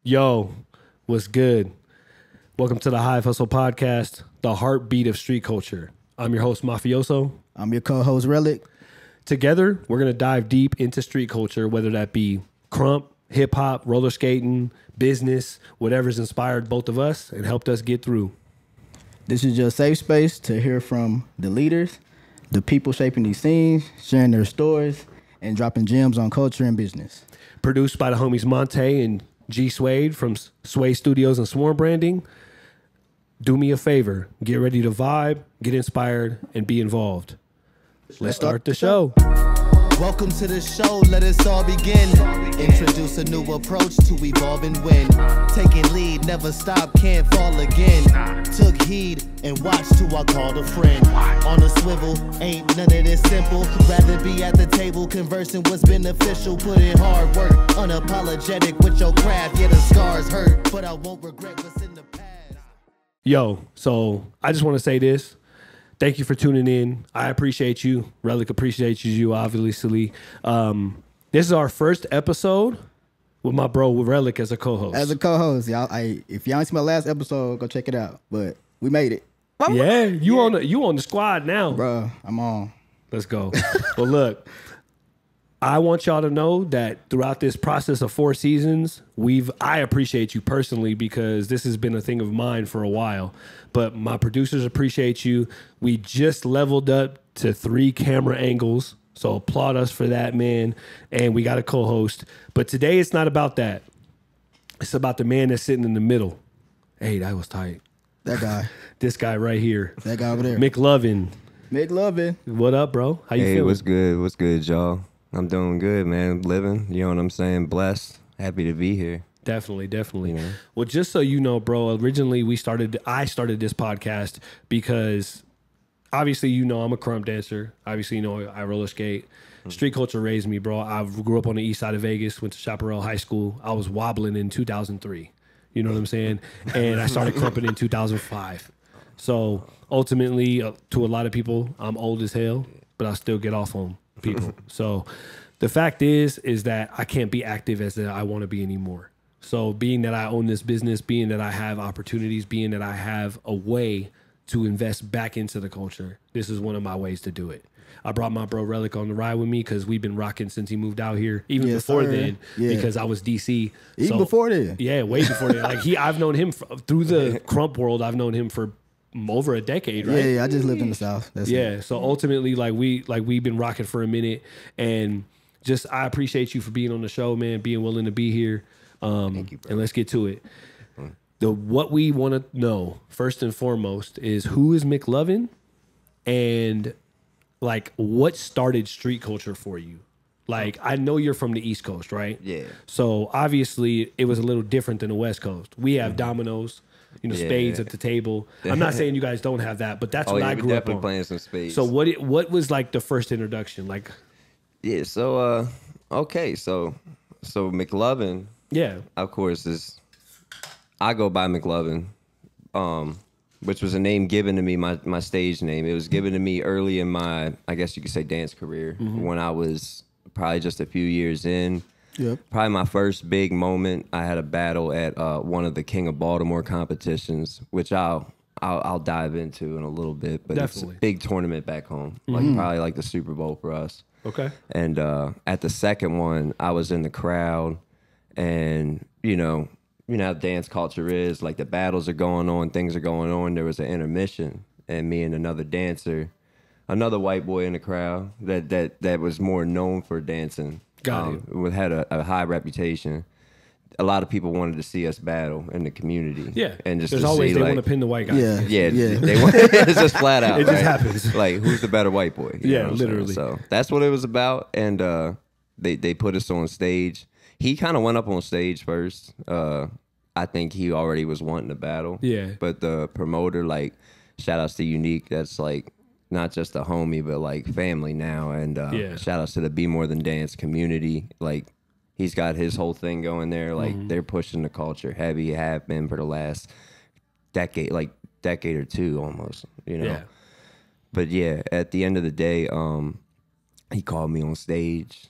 Yo, what's good? Welcome to the Hive Hustle Podcast, the heartbeat of street culture. I'm your host, Mafioso. I'm your co-host, Rellik. Together, we're going to dive deep into street culture, whether that be crump, hip-hop, roller skating, business, whatever's inspired both of us and helped us get through. This is your safe space to hear from the leaders, the people shaping these scenes, sharing their stories, and dropping gems on culture and business. Produced by the homies Monte and G Suede from Sway Studios and Swarm Branding. Do me a favor, get ready to vibe, get inspired, and be involved. Let's start the show. Welcome to the show, let us all begin. Introduce a new approach to evolve and win. Taking lead, never stop, can't fall again. Took heed and watched who I called a friend. On a swivel, ain't none of this simple. Rather be at the table, conversing what's beneficial. Put in hard work, unapologetic with your craft. Yeah, the scars hurt, but I won't regret what's in the past. Yo, so I just want to say this. Thank you for tuning in. I appreciate you. Rellik appreciates you, obviously. This is our first episode with my bro, with Rellik as a co-host. As a co-host, y'all, if y'all ain't seen my last episode, go check it out. But we made it. Yeah, you on the squad now. Bro, I'm on. Let's go. Well, look, I want y'all to know that throughout this process of 4 seasons, I appreciate you personally because this has been a thing of mine for a while. But my producers appreciate you. We just leveled up to 3 camera angles. So applaud us for that, man. And we got a co-host. But today it's not about that. It's about the man that's sitting in the middle. Hey, that was tight. That guy. This guy right here. That guy over there. McLovin. What up, bro? How you feeling? What's good? What's good, y'all? I'm doing good, man. Living, you know what I'm saying? Blessed. Happy to be here. Definitely. Yeah. Well, just so you know, bro, originally I started this podcast because obviously, you know, I'm a crump dancer. Obviously, you know, I roller skate. Street culture raised me, bro. I grew up on the east side of Vegas, went to Chaparral High School. I was wobbling in 2003. You know what I'm saying? And I started crumping in 2005. So ultimately, to a lot of people, I'm old as hell, but I still get off on people. So the fact is that I can't be active as I want to be anymore. So being that I own this business, being that I have opportunities, being that I have a way to invest back into the culture, this is one of my ways to do it. I brought my bro Rellik on the ride with me because we've been rocking since he moved out here, even before then, because I was DC. Even before then? Yeah, way before then. Like I've known him through the crump world. I've known him for over a decade, right? Yeah, I just lived in the South. That's it. So ultimately, we've been rocking for a minute, and just I appreciate you for being on the show, man, being willing to be here. Thank you, bro. And let's get to it. What we want to know first and foremost is who is McLovin, and like what started street culture for you. Like I know you're from the East Coast, right? Yeah. So obviously it was a little different than the West Coast. We have dominoes, you know, spades at the table. I'm not saying you guys don't have that, but that's what I grew up on. Definitely playing some spades. So what was like the first introduction? Like, yeah. So okay. So McLovin. Yeah. Of course I go by McLovin, which was a name given to me, my stage name. It was given to me early in my, I guess you could say, dance career, when I was probably just a few years in. Yep. Probably my first big moment, I had a battle at one of the King of Baltimore competitions, which I'll dive into in a little bit. But Definitely. It's a big tournament back home, like probably like the Super Bowl for us. Okay. And at the second one, I was in the crowd, and you know how dance culture is. Like the battles are going on, things are going on. There was an intermission, and me and another dancer, another white boy in the crowd that was more known for dancing. Had a high reputation. A lot of people wanted to see us battle in the community. Yeah, and just there's to always see, they like, want to pin the white guy. Yeah. They want, it's just flat out. It just happens. Like, who's the better white boy? You know what I'm saying? Literally. So that's what it was about. And they put us on stage. He kind of went up on stage first. I think he already was wanting to battle. Yeah. But the promoter, like, shout outs to Unique, that's like not just a homie, but like family now. And shout outs to the Be More Than Dance community. Like, he's got his whole thing going there. Like, they're pushing the culture heavy, have been for the last decade or two almost, you know. Yeah. But yeah, at the end of the day, he called me on stage.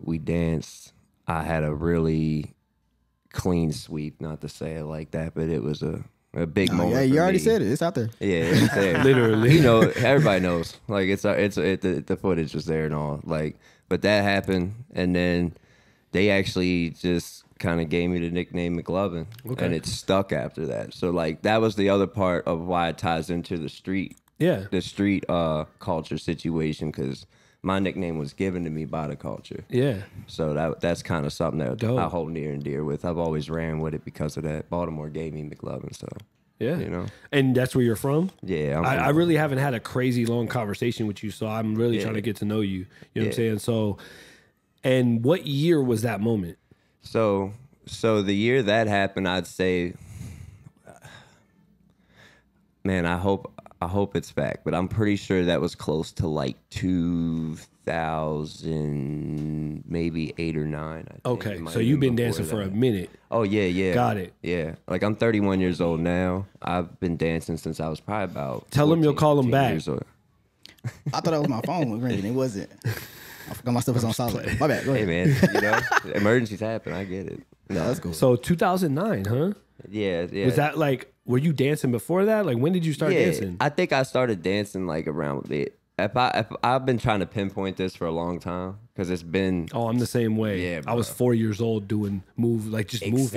We danced. I had a really clean sweep, not to say it like that, but it was a big moment. Yeah, you for already me. said it. It's out there. Yeah, it's there. Literally. You know, everybody knows. Like the footage was there and all. Like, but that happened, and then they actually just kind of gave me the nickname McLovin, and it stuck after that. So like that was the other part of why it ties into the street. Yeah. The street culture situation, because my nickname was given to me by the culture. Yeah. So that's kind of something that Dope. I hold near and dear with. I've always ran with it because of that. Baltimore gave me McLovin, so Yeah. you know. And that's where you're from? Yeah. I really haven't had a crazy long conversation with you, so I'm really trying to get to know you. You know what I'm saying? So, and what year was that moment? So the year that happened, I'd say, man, I hope it's back, but I'm pretty sure that was close to like 2000, maybe 8 or 9. I think. Okay, so you've been dancing for a minute. Oh yeah. Got it. Yeah, like I'm 31 years old now. I've been dancing since I was probably about. Tell him you'll call him 15 back. years old. I thought that was my phone ringing. It wasn't. I forgot my stuff was on solid. My bad. Go Hey ahead. man, you know, emergencies happen. I get it. No, That's cool. So 2009, huh? Yeah. Was that like, were you dancing before that? Like, when did you start dancing? I think I started dancing like around it. If I've been trying to pinpoint this for a long time because it's been. Oh, I'm the same way. Yeah, I was 4 years old doing moving. Exactly. You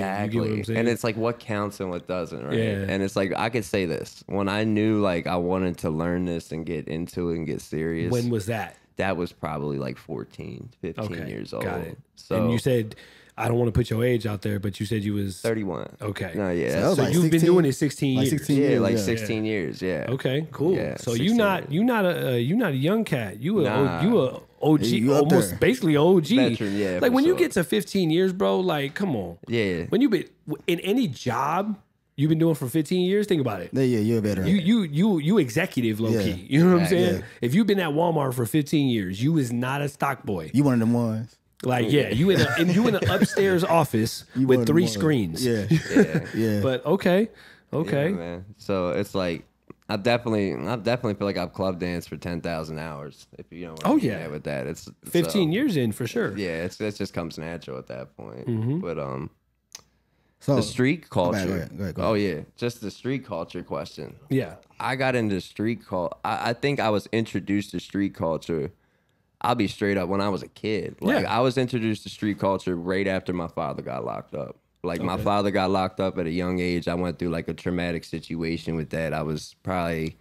get what I'm saying? And it's like what counts and what doesn't, right? Yeah. And it's like I could say this. When I knew like I wanted to learn this and get into it and get serious. When was that? That was probably like 14, 15 years old. Got it. So And you said, I don't want to put your age out there, but you said you was 31. Okay. No, yeah. So that was So like you've been 16 doing it 16 like years. 16 yeah, years, like yeah. 16 years, yeah. Okay, cool. Yeah, So 16 you not a young cat. You a OG, You up almost there. basically OG. Veteran, yeah, Like for when you sure. get to 15 years, bro. Like, come on. Yeah. When you been in any job you've been doing for 15 years, think about it. Yeah, you're a veteran. You executive low Yeah. key. You know what I'm saying? Yeah. If you've been at Walmart for 15 years, you is not a stock boy. You one of them ones. Like, yeah, you in an upstairs office You one with of them 3 ones. screens. Yeah. Yeah. Yeah. But okay. Yeah, man. So it's like I definitely feel like I've club danced for 10,000 hours. If you know what Oh, I mean yeah. with that. It's 15 years in for sure. Yeah, it just comes natural at that point. Mm-hmm. But So the street culture. Go ahead. Oh yeah, just the street culture question. Yeah. I got into street culture. I think I was introduced to street culture. I'll be straight up when I was a kid. Like Yeah. I was introduced to street culture right after my father got locked up. Like my father got locked up at a young age. I went through like a traumatic situation with that. I was probably,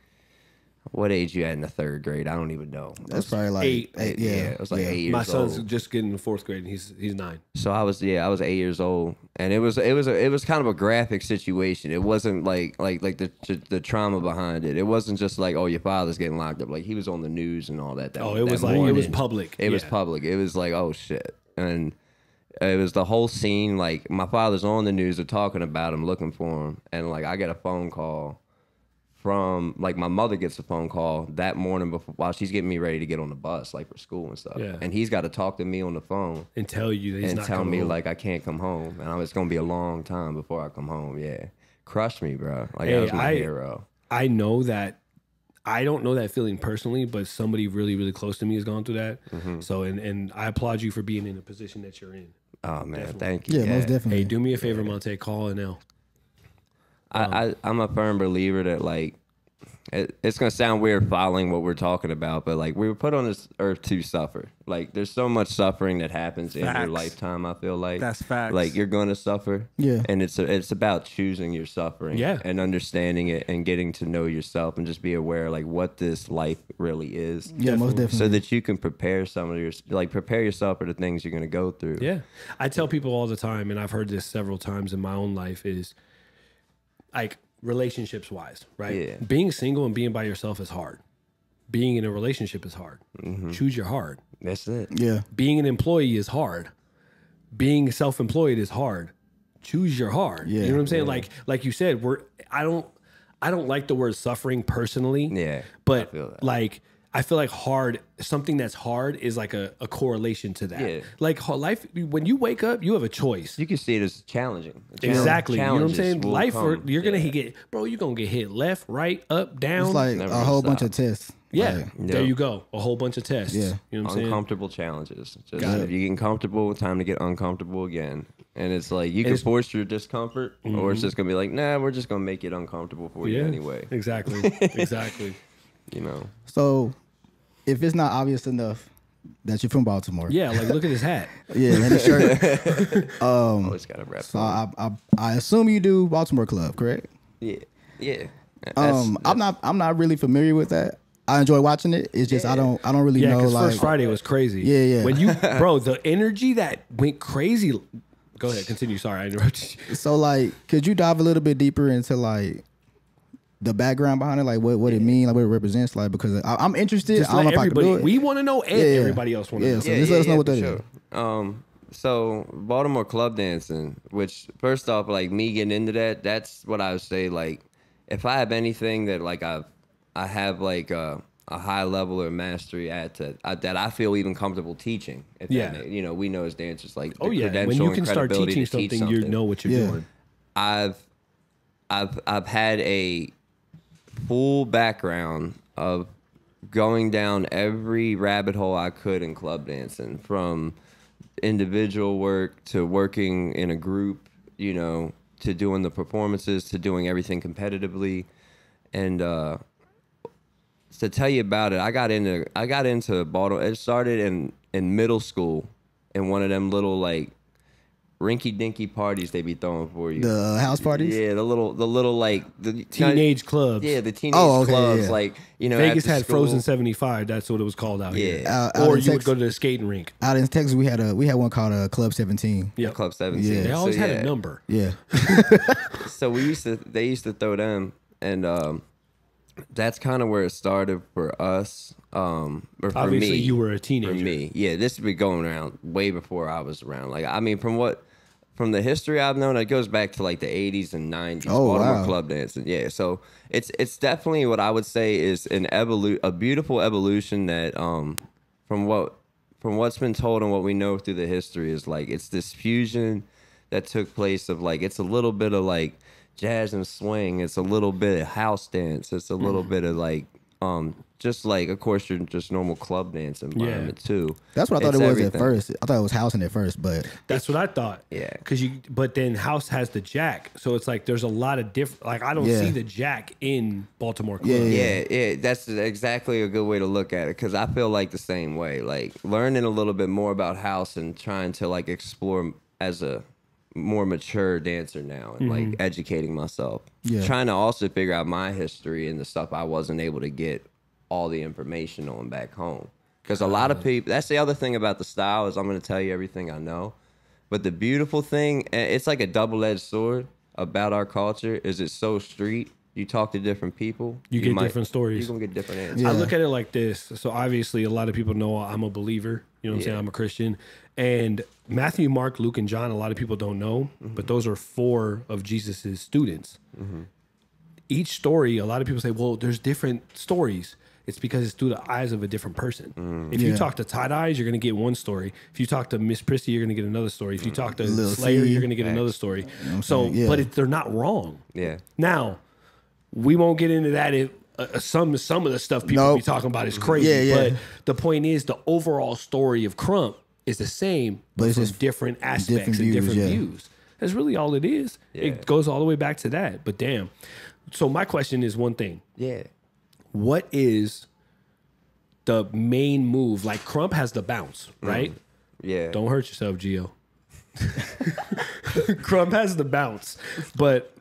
what age you at in the 3rd grade? I don't even know. that's probably like 8. Yeah. It was like 8 years My son's old. just getting in 4th grade and he's 9. So I was 8 years old, and it was kind of a graphic situation. It wasn't like the trauma behind it. It wasn't just like, oh, your father's getting locked up. Like he was on the news and all that. Oh, it was like, morning. it was public. It was Yeah. public. It was like, oh shit, and it was the whole scene. Like my father's on the news, they're talking about him, looking for him, and like I get a phone call from like my mother gets a phone call that morning before while she's getting me ready to get on the bus like for school and stuff. Yeah. And he's got to talk to me on the phone And tell you that he's and not tell coming me home. like I can't come home, and it's gonna be a long time before I come home. Yeah, crushed me, bro. Like Hey, that was my hero. I know that. I don't know that feeling personally, but somebody really, really close to me has gone through that. Mm-hmm. So, and I applaud you for being in the position that you're in. Oh man, thank you. Yeah, most definitely. Hey, do me a favor, Monte. Call and L. I'm a firm believer that like it's gonna sound weird following what we're talking about, but like we were put on this earth to suffer. Like there's so much suffering that happens in your Facts. lifetime. I feel like That's facts. Like you're gonna suffer. Yeah. And it's about choosing your suffering. Yeah. And understanding it and getting to know yourself and just be aware like what this life really is. Yeah, most definitely. So that you can prepare prepare yourself for the things you're gonna go through. Yeah. I tell people all the time, and I've heard this several times in my own life, is like relationships wise, right? Yeah. Being single and being by yourself is hard. Being in a relationship is hard. Mm-hmm. Choose your hard. That's it. yeah. Being an employee is hard. Being self-employed is hard. Choose your hard. Yeah. You know what I'm saying? Like you said, I don't like the word suffering personally. Yeah, But I feel that. like I feel like hard, something that's hard is like a correlation to that. Yeah. Like life, when you wake up, you have a choice. You can see it as challenging. Exactly. You know what I'm Challenges saying? will come. You're gonna Yeah. get, bro, you're gonna get hit left, right, up, down. It's like Never a whole stop. bunch of tests. Yeah, Like, there you go. A whole bunch of tests. Yeah. You know what I'm saying? Uncomfortable challenges. Just Got if it. you're getting comfortable, time to get uncomfortable again. And it's like you can force your discomfort, or it's just gonna be like, nah, we're just gonna make it uncomfortable for you anyway. Exactly. Exactly. You know. So, if it's not obvious enough that you're from Baltimore, Yeah, like look at his hat. yeah, and the shirt. Always gotta wrap. So I assume you do Baltimore Club, correct? Yeah. I'm not really familiar with that. I enjoy watching it. It's just I don't really Yeah, know because like First Friday was crazy. Yeah. When you, bro, the energy that went crazy. Go ahead, continue. Sorry, I interrupted you. So like, could you dive a little bit deeper into like the background behind it, like what it means, like what it represents, like because I'm interested. Just I don't know let if I can everybody. do it. We want to know, and everybody else want to know. So just let us know what that is. Sure. So Baltimore club dancing, which first off, like me getting into that, that's what I would say. Like, if I have anything that like I have like a high level or mastery at that I feel even comfortable teaching. If that you know, we know as dancers like the When credential you and can start credibility teaching to teach something, you know what you're doing. I've had a full background of going down every rabbit hole I could in club dancing, from individual work to working in a group, you know, to doing the performances, to doing everything competitively. And to tell you about it, I got into Baltimore. It started in middle school in one of them little like rinky dinky parties they be throwing for you. The house parties? Yeah, the little like the Teenage clubs. Yeah, the teenage Oh, okay, clubs. yeah. Like, you know, Vegas after had school. Frozen 75. That's what it was called out here. Out Or in you would Texas- go to the skating rink. Out in Texas, we had one called Club 17. Yeah, Club 17. Yeah. They So, always had yeah. a number. Yeah, So they used to throw them, and that's kind of where it started for us. Or for Obviously, me, you were a teenager. For me, yeah, this has been going around way before I was around. Like, I mean, from the history I've known, it goes back to like the 80s and 90s. Oh, Baltimore wow. club dancing. Yeah, so it's definitely what I would say is a beautiful evolution that from what's been told and what we know through the history is like it's this fusion that took place of like it's a little bit of like jazz and swing, it's a little bit of house dance, it's a little bit of like just like, of course, your just normal club dance environment too. that's what I thought It's it was everything. at first. I thought it was housing at first, but That's what I thought. Yeah. But then house has the jack, so it's like there's a lot of different. Like I don't Yeah. see the jack in Baltimore clubs. Yeah, that's exactly a good way to look at it, because I feel like the same way. Like learning a little bit more about house and trying to like explore as a more mature dancer now and like educating myself. Yeah. Trying to also figure out my history and the stuff I wasn't able to get all the information on back home. Because a lot of people, that's the other thing about the style is I'm going to tell you everything I know. But the beautiful thing, and it's like a double-edged sword about our culture, is it's so street. You talk to different people. You get different stories. You're going to get different answers. Yeah. I look at it like this. So obviously, a lot of people know I'm a believer. You know what I'm saying? I'm a Christian. And Matthew, Mark, Luke, and John, a lot of people don't know, but those are 4 of Jesus's students. Each story, a lot of people say, well, there's different stories. It's because it's through the eyes of a different person. If you talk to Tight Eyes, you're going to get one story. If you talk to Miss Prissy, you're going to get another story. If you talk to Lil Slayer, C. you're going to get another story. So, saying? Yeah. but they're not wrong. Yeah. Now, we won't get into that. Some of the stuff people Nope. be talking about is crazy. Yeah, yeah. But the point is, the overall story of Crump is the same, but it's from just different aspects and views, different yeah. views. That's really all it is. Yeah. It goes all the way back to that. But damn. So my question is one thing. Yeah. What is the main move? Like Crump has the bounce, right? Yeah. Don't hurt yourself, Gio. Crump has the bounce. But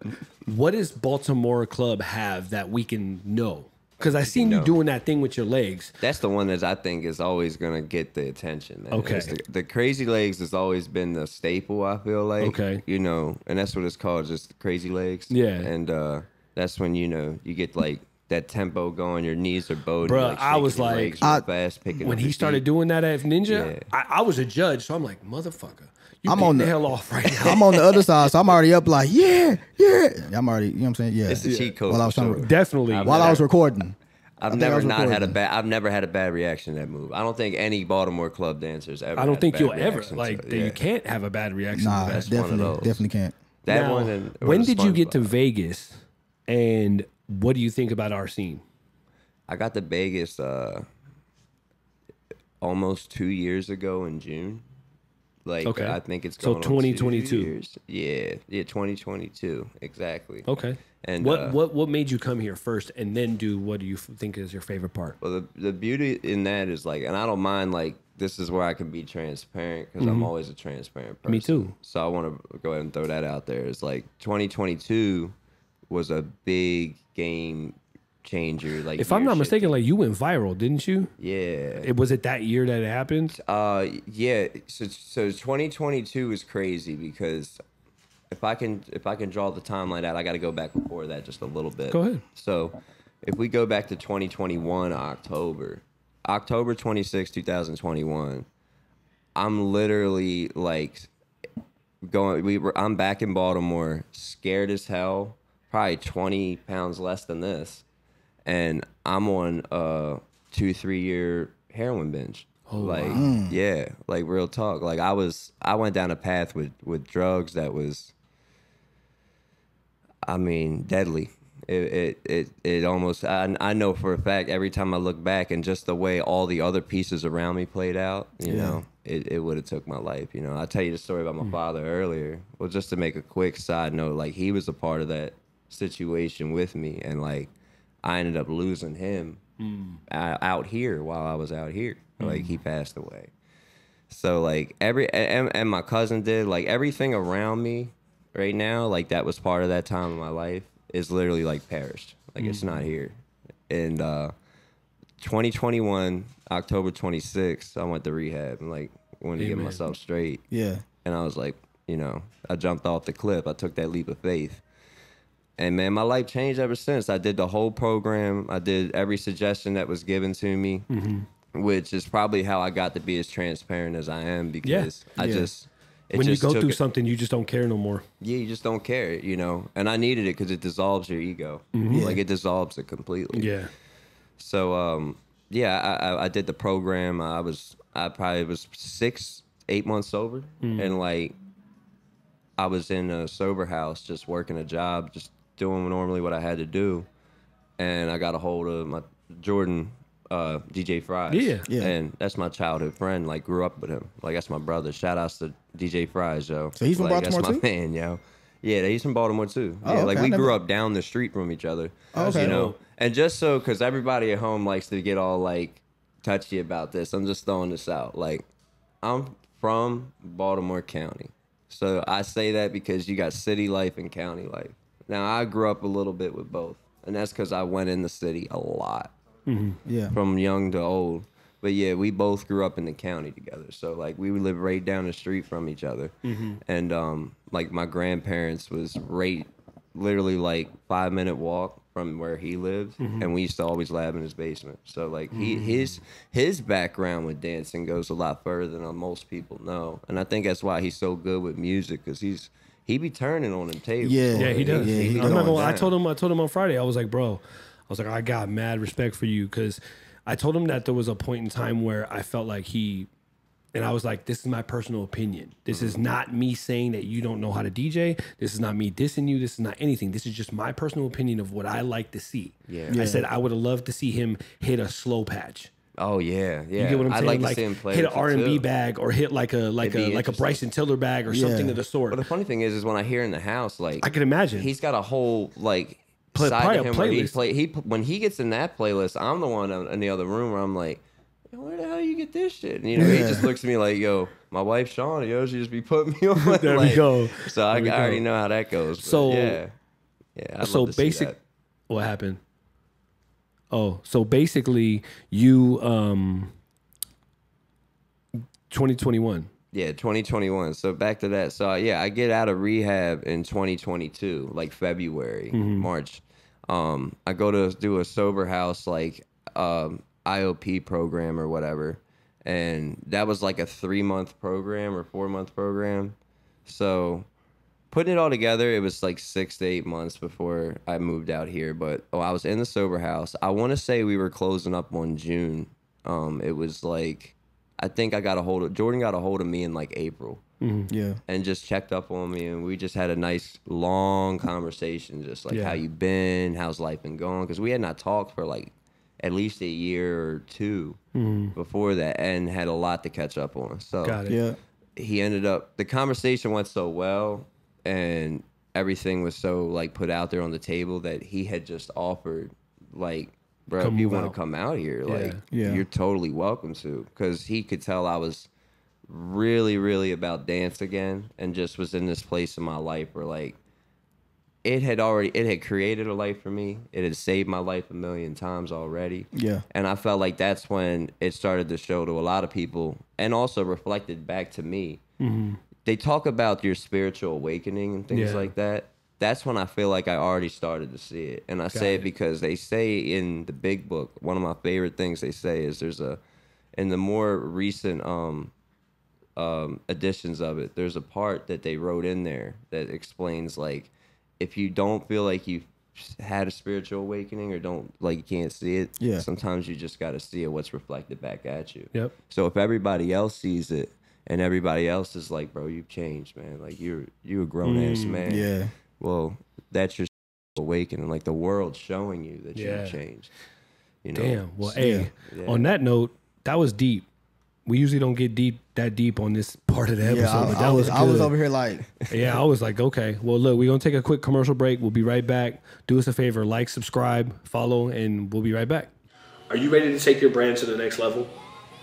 what does Baltimore Club have that we can know? Because I seen you doing that thing with your legs. That's the one that I think is always going to get the attention, man. Okay. It's the crazy legs has always been the staple, I feel like. Okay. You know, and that's what it's called, just the crazy legs. Yeah. And that's when, you know, you get like that tempo going, your knees are bowed. Bruh, you're, like, I was shaking your like- legs real fast, picking When up he your started feet. doing that at Ninja, Yeah. I was a judge, so I'm like, motherfucker, you I'm getting on the the- hell off right now. I'm on the other side, so I'm already up like, yeah. I'm already, you know what I'm saying? Yeah. It's the cheat code. While I was for trying sure. to- Definitely. While I was recording. I've I think I never was not had a recording. bad. I've never had a bad reaction to that move. I don't think any Baltimore club dancers ever. I don't had a think bad you'll ever reaction to like it. that. Yeah. You can't have a bad reaction. Nah, to that. one of definitely, those. definitely can't. That Now, one. And, or when the did you get to SpongeBob. Vegas, and what do you think about our scene? I got to Vegas almost 2 years ago in June. Like, Okay. I think it's So going 2022. on 2 years. Yeah, 2022, exactly. Okay. And what made you come here first, and then do what do you think is your favorite part? Well, the beauty in that is like, and I don't mind, like, this is where I can be transparent because I'm always a transparent person. Me too. So I want to go ahead and throw that out there. It's like 2022 was a big game changer. Like, If I'm not mistaken, like you went viral, didn't you? yeah. Was it that year that it happened? Yeah. So 2022 is crazy because if I can draw the timeline out, I got to go back before that just a little bit. Go ahead. So if we go back to 2021 October 26, 2021, I'm literally like I'm back in Baltimore, scared as hell, probably 20 pounds less than this, and I'm on a 2-3 year heroin binge. Oh, like, wow. yeah, like real talk. Like I went down a path with drugs that was, I mean, deadly. It almost, I know for a fact every time I look back and just the way all the other pieces around me played out, you know, it would have took my life. You know, I tell you the story about my father earlier. Well, just to make a quick side note, like he was a part of that situation with me, and like I ended up losing him out here while I was out here. Like he passed away. So like and my cousin did, like everything around me right now, like that was part of that time of my life is literally like perished. Like it's not here. And 2021, October 26th, I went to rehab and like wanted to get myself straight. Yeah. And I was like, you know, I jumped off the cliff. I took that leap of faith. And man, my life changed ever since. I did the whole program. I did every suggestion that was given to me, which is probably how I got to be as transparent as I am because When you go through something, you just don't care no more. Yeah, you just don't care, you know. And I needed it because it dissolves your ego. Like it dissolves it completely. Yeah. So, I did the program. I probably was 6-8 months sober, and like I was in a sober house, just working a job, just doing normally what I had to do, and I got a hold of my Jordan. DJ Fries. Yeah. And that's my childhood friend. Like, grew up with him. Like, that's my brother. Shout outs to DJ Fries, yo. So he's from Baltimore that's my too? man, yo. Yeah, he's from Baltimore too. Oh, Yeah, okay. like we grew up down the street from each other. Oh, okay. You know, and just so, because everybody at home likes to get all like touchy about this, I'm just throwing this out. Like, I'm from Baltimore County, so I say that because you got city life and county life. Now, I grew up a little bit with both, and that's because I went in the city a lot. Yeah. From young to old. But yeah, we both grew up in the county together. So like we would live right down the street from each other. And like my grandparents was right literally like 5-minute walk from where he lived. And we used to always lab in his basement. So like his background with dancing goes a lot further than most people know. And I think that's why he's so good with music, because he be turning on the table. Yeah, he does. Yeah, I'm not gonna, I told him on Friday, I was like, bro, I got mad respect for you, because I told him that there was a point in time where I felt like and I was like, this is my personal opinion. This is not me saying that you don't know how to DJ. This is not me dissing you. This is not anything. This is just my personal opinion of what I like to see. I said I would have loved to see him hit a slow patch. Oh yeah. You get what I'm saying? I'd like to see him play hit an with it, R&B too. bag, or hit like a Bryson Tiller bag or something of the sort. But the funny thing is when I hear in the house, like I can imagine he's got a whole like probably side a of him where playlist. when he gets in that playlist, I'm the one in the other room where I'm like, yo, where the hell you get this shit? And, you know, he just looks at me like, yo, my wife Shauna, yo, she just be putting me on. There like, we go. So I already know how that goes. But So yeah, I'd so love to see basic. that. What happened? Oh, so basically you 2021. Yeah, 2021. So back to that. So I get out of rehab in 2022, like February, March. I go to do a sober house, like IOP program or whatever, and that was like a 3-month program or 4-month program. So putting it all together, it was like 6 to 8 months before I moved out here. But I was in the sober house. I want to say we were closing up on June. It was like, I think Jordan got a hold of me in like April. Yeah. And just checked up on me, and we just had a nice long conversation, just like how you been, how's life been going, because we had not talked for like at least a year or two before that, and had a lot to catch up on. So Got it. Yeah. he ended up, the conversation went so well, and everything was so like put out there on the table that he had just offered, like, bro, Come if you move want to out. come out here, like, Yeah. you're totally welcome to, because he could tell I was really, really about dance again, and just was in this place in my life where, like, it had created a life for me. It had saved my life a million times already. Yeah. And I felt like that's when it started to show to a lot of people, and also reflected back to me. They talk about your spiritual awakening and things Yeah. like that. That's when I feel like I already started to see it. And I say it because they say in the big book, one of my favorite things they say is in the more recent editions of it, there's a part that they wrote in there that explains, like, if you don't feel like you've had a spiritual awakening, or don't, like, you can't see it, sometimes you just got to see it, what's reflected back at you. Yep. So if everybody else sees it, and everybody else is like, bro, you've changed, man. Like, you a grown ass man. Yeah. Well, that's your awakening. Like, the world's showing you that Yeah. you've changed. You know? Damn. Well, hey, on that note, that was deep. We usually don't get that deep on this part of the episode, Yeah, but that was good. I was over here like, Yeah, I was like, okay. Well, look, we're going to take a quick commercial break. We'll be right back. Do us a favor, like, subscribe, follow, and we'll be right back. Are you ready to take your brand to the next level?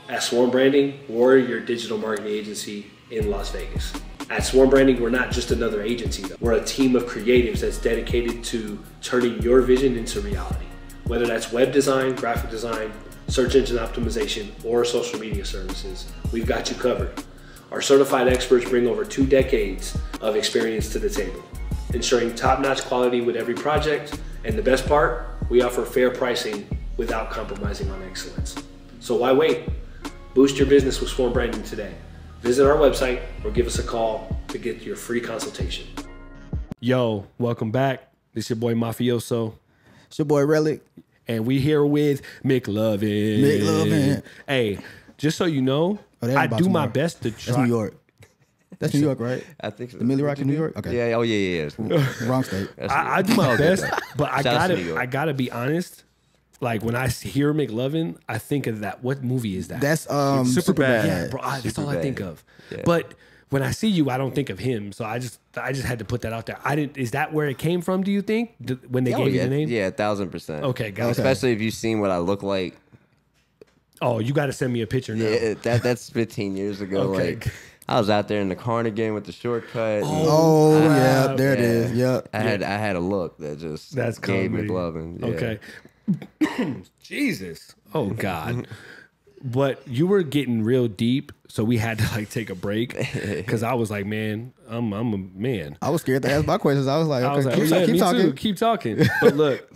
At Swarm Branding, we're your digital marketing agency in Las Vegas. At Swarm Branding, we're not just another agency, though. We're a team of creatives that's dedicated to turning your vision into reality. Whether that's web design, graphic design, search engine optimization, or social media services, we've got you covered. Our certified experts bring over 2 decades of experience to the table, ensuring top-notch quality with every project. And the best part, we offer fair pricing without compromising on excellence. So why wait? Boost your business with Swarm Branding today. Visit our website or give us a call to get your free consultation. Yo, welcome back. This is your boy Mafioso. it's your boy Rellik. And we here with McLovin. McLovin. Hey, just so you know, they in I do my Baltimore. best to That's try. New York. That's New York, right? I think so. The Millie Rock in New York? Okay. Yeah, oh, yeah. Wrong state. I do my best, but Shout out to New York. I gotta be honest. Like, when I hear McLovin, I think of that. What movie is that? That's Superbad. Yeah, bro. That's all I Superbad. think of. Yeah. But when I see you, I don't think of him. So I just had to put that out there. I didn't. Is that where it came from? Do you think when they gave you the name? Yeah, 1000%. Okay, got it. Especially if you've seen what I look like. Oh, you got to send me a picture now. Yeah, that's 15 years ago. Okay. Like, I was out there in the cardigan with the shortcut. Oh, yeah, there it is. Yep. I had a look that just That's gave comedy. McLovin. Yeah. Okay. Jesus. Oh God. But you were getting real deep, so we had to like take a break because I was like, man, I'm a man. I was scared to ask my questions. I was like, okay, I was like, keep, oh, yeah, keep me talking. too. Keep talking. But look,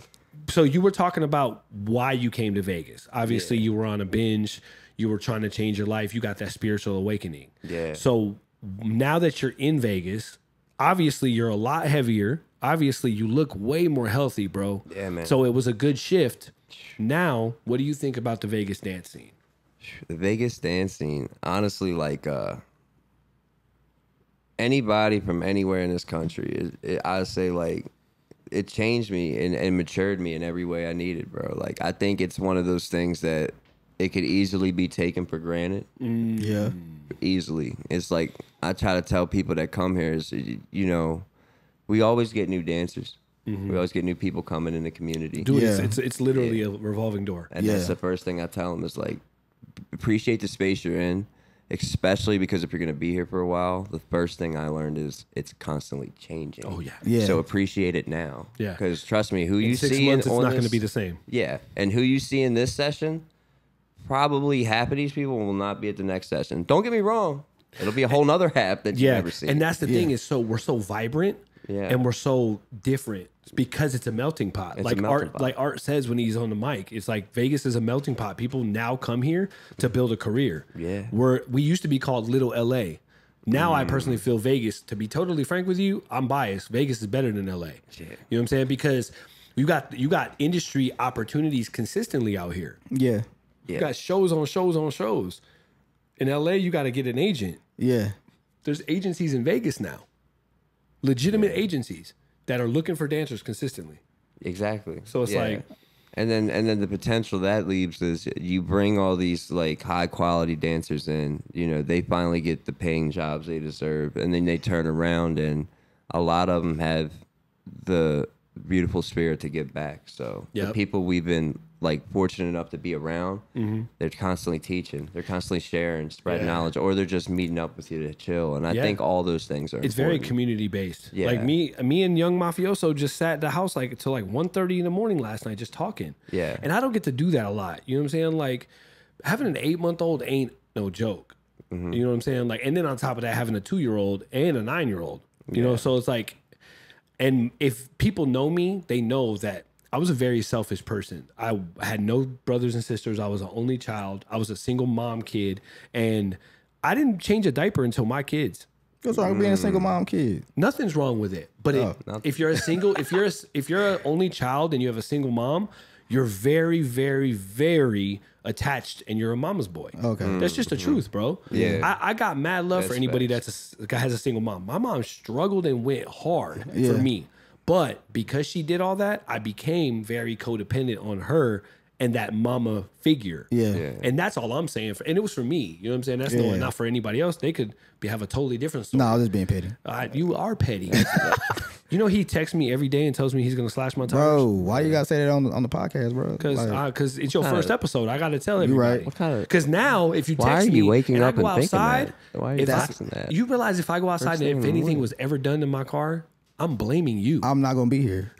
so you were talking about why you came to Vegas. Obviously, you were on a binge. You were trying to change your life. You got that spiritual awakening. Yeah. So now that you're in Vegas, obviously you're a lot heavier. Obviously, you look way more healthy, bro. Yeah, man. So it was a good shift. Now, what do you think about the Vegas dance scene? The Vegas dance scene, honestly, like anybody from anywhere in this country, I say, like, it changed me and matured me in every way I needed, bro. Like, I think it's one of those things that it could easily be taken for granted. Yeah. Easily. It's like, I try to tell people that come here is, you know, we always get new dancers. We always get new people coming in the community. Dude, Yeah. it's literally a revolving door. And that's the first thing I tell them is, like, appreciate the space you're in, especially because if you're going to be here for a while, the first thing I learned is it's constantly changing. Oh, yeah. Yeah. So appreciate it now. Yeah. Because trust me, who you In 6 see months, it's on not going to this- be the same. Yeah. And who you see in this session, probably half of these people will not be at the next session. Don't get me wrong. It'll be a whole nother half that you've Yeah, never seen. and that's the thing is, so we're so vibrant, Yeah. and we're so different because it's a melting pot. It's like a melting Art, pot. like Art says when he's on the mic, it's like Vegas is a melting pot. People now come here to build a career. Yeah. we used to be called Little LA. Now I personally feel Vegas. To be totally frank with you, I'm biased. Vegas is better than LA. Yeah. You know what I'm saying? Because you got industry opportunities consistently out here. Yeah. You got shows on shows on shows. In LA, you got to get an agent. Yeah. There's agencies in Vegas now, legitimate agencies that are looking for dancers consistently. Exactly. So it's like, And then the potential that leaves is you bring all these like high quality dancers in, you know, they finally get the paying jobs they deserve, and then they turn around and a lot of them have the beautiful spirit to give back. So the people we've been like fortunate enough to be around, they're constantly teaching, they're constantly sharing, spreading knowledge, or they're just meeting up with you to chill. And I think all those things are It's important. very community based. Like me and young Mafioso just sat at the house like until like 1:30 in the morning last night just talking. Yeah. And I don't get to do that a lot. You know what I'm saying? Like having an 8-month-old ain't no joke. You know what I'm saying? Like, and then on top of that, having a 2-year-old and a 9-year-old. You know, so it's like, and if people know me, they know that I was a very selfish person. I had no brothers and sisters. I was an only child. I was a single mom kid, and I didn't change a diaper until my kids. What's wrong with being a single mom kid? Nothing's wrong with it. But if you're a single, if you're an only child and you have a single mom, you're very, very, very attached, and you're a mama's boy. Okay, that's just the truth, bro. Yeah, I got mad love for anybody that has a single mom. My mom struggled and went hard for me, but because she did all that, I became very codependent on her and that mama figure. And that's all I'm saying. And it was for me. You know what I'm saying? That's not for anybody else. They could have a totally different story. No, I was just being petty. You are petty. You know, he texts me every day and tells me he's going to slash my tires. Bro, why you gotta say that on the podcast, bro? Because it's your first episode. I got to tell everybody. You right. Because now, if you text Why are you me waking and up I go and thinking outside, that? Why are you texting that? You realize if I go outside and if anything was ever done in my car, I'm blaming you. I'm not gonna be here.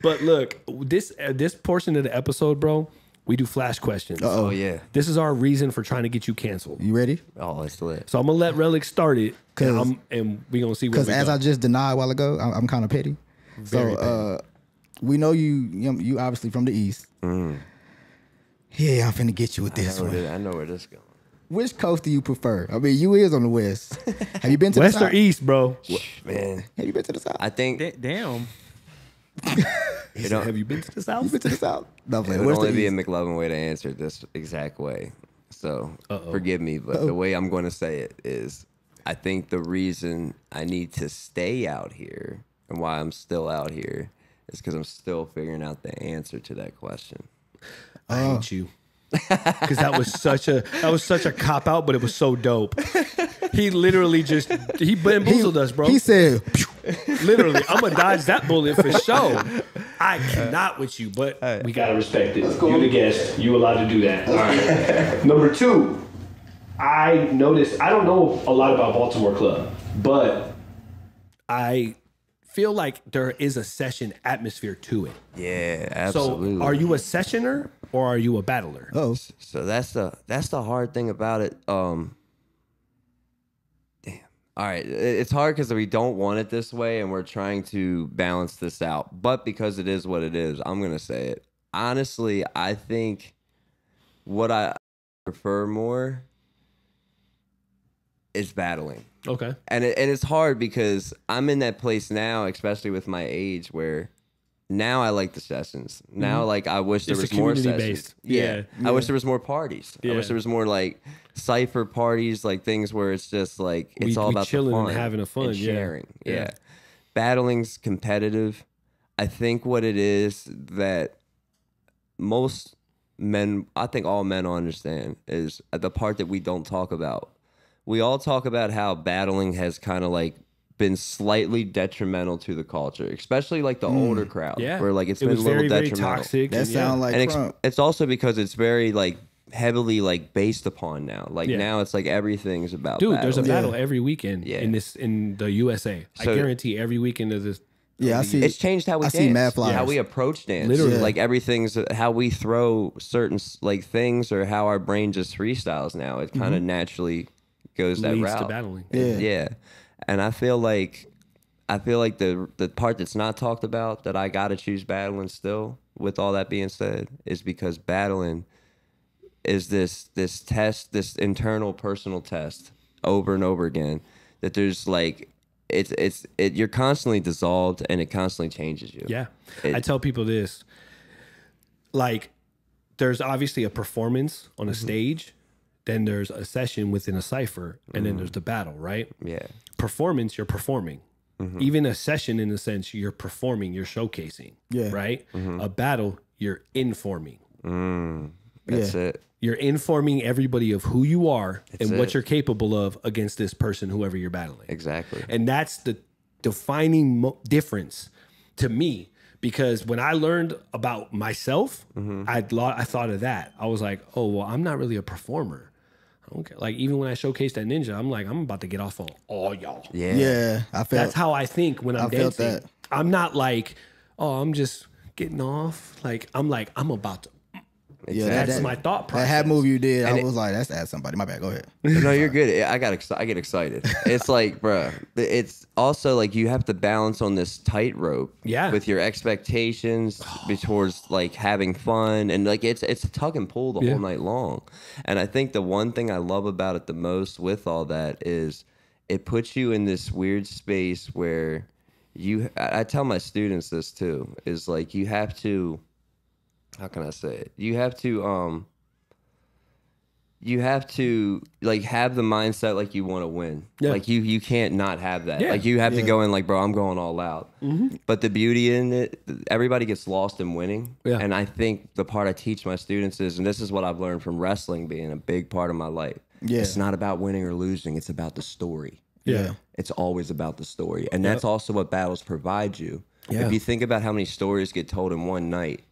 But look, this portion of the episode, bro, we do flash questions. Oh yeah. This is our reason for trying to get you canceled. You ready? Oh, it's lit. So I'm gonna let Rellik start it, and we gonna see where we go. Because as I just denied a while ago, I'm kind of petty. Very petty. We know you obviously from the East. Yeah, I'm finna get you with this one. I know where this is going. Which coast do you prefer? I mean, you is on the West. Have you been to West the South? or East, bro? Man, Have you been to the South? I think Damn. Have you been to the South? You been to the South? No, it would only be a McLovin way to answer it this exact way. So forgive me, but the way I'm going to say it is, I think the reason I need to stay out here and why I'm still out here is because I'm still figuring out the answer to that question. I hate you. Because that was such a cop out, but it was so dope. He literally he bamboozled us, bro. He said, literally, I'm gonna dodge that bullet for sure. I cannot with you, but we gotta respect it. You the guest, you allowed to do that. All right. Number 2, I noticed. I don't know a lot about Baltimore Club, but I feel like there is a session atmosphere to it. Yeah, absolutely. So, are you a sessioner or are you a battler? So that's the hard thing about it. Damn. All right, it's hard because we don't want it this way, and we're trying to balance this out. But because it is what it is, I'm gonna say it. Honestly, I think what I prefer more is battling. Okay. And it's hard because I'm in that place now, especially with my age, where now I like the sessions. Now, like, I wish there was more sessions. Based. Yeah. I wish there was more parties. I wish there was more, like, cypher parties, like things where it's just, like, it's all about chilling the fun and having a fun. and sharing. Yeah. Battling's competitive. I think what it is that most men, I think all men understand, is the part that we don't talk about. We all talk about how battling has kind of like been slightly detrimental to the culture, especially like the older crowd. Yeah, where like it's it been was a little very, very detrimental. toxic. that sound like And Trump. it's also because it's very like heavily like based upon now. Like now it's like everything's about Dude, battling. there's a battle every weekend Yeah. in the USA. I So- guarantee every weekend of this. Yeah, I see. It's changed how we I dance. see mad flyers. How we approach dance. Literally. Like everything's how we throw certain like things or how our brain just freestyles now. It kind of naturally goes that leads route. to battling. Yeah. And I feel like the part that's not talked about that I gotta choose battling still, with all that being said, is because battling is this test, this internal personal test over and over again, that there's like you're constantly dissolved and it constantly changes you. Yeah. I tell people this, like, there's obviously a performance on a stage, then there's a session within a cipher, and then there's the battle, right? Yeah. Performance, you're performing. Even a session, in a sense, you're performing, you're showcasing. Yeah. Right? A battle, you're informing. That's it. You're informing everybody of who you are and what it. you're capable of against this person, whoever you're battling. Exactly. And that's the defining difference to me, because when I learned about myself, I thought of that. I was like, oh, well, I'm not really a performer. I don't care. Like, even when I showcased that ninja, I'm like, I'm about to get off on all y'all. Yeah, I felt That's how I think when I'm felt dancing. that. I'm not like, oh, I'm just getting off. Like, I'm about to. Yeah, That's my thought process. That hat move you did, I was like, that's at somebody. My bad. Go ahead. No, you're good. I get excited. It's like, bruh, it's also like you have to balance on this tightrope. Yeah. With your expectations towards like having fun, and like it's a tug and pull the whole night long. And I think the one thing I love about it the most with all that is it puts you in this weird space where I tell my students this too, is like you have to, how can I say it? You have to like have the mindset like you want to win. Yeah. Like you can't not have that. Yeah. Like you have to go in like, bro, I'm going all out. But the beauty in it, everybody gets lost in winning. Yeah. And I think the part I teach my students is, and this is what I've learned from wrestling being a big part of my life. Yeah. It's not about winning or losing. It's about the story. Yeah. It's always about the story. And that's also what battles provide you. Yeah. If you think about how many stories get told in one night,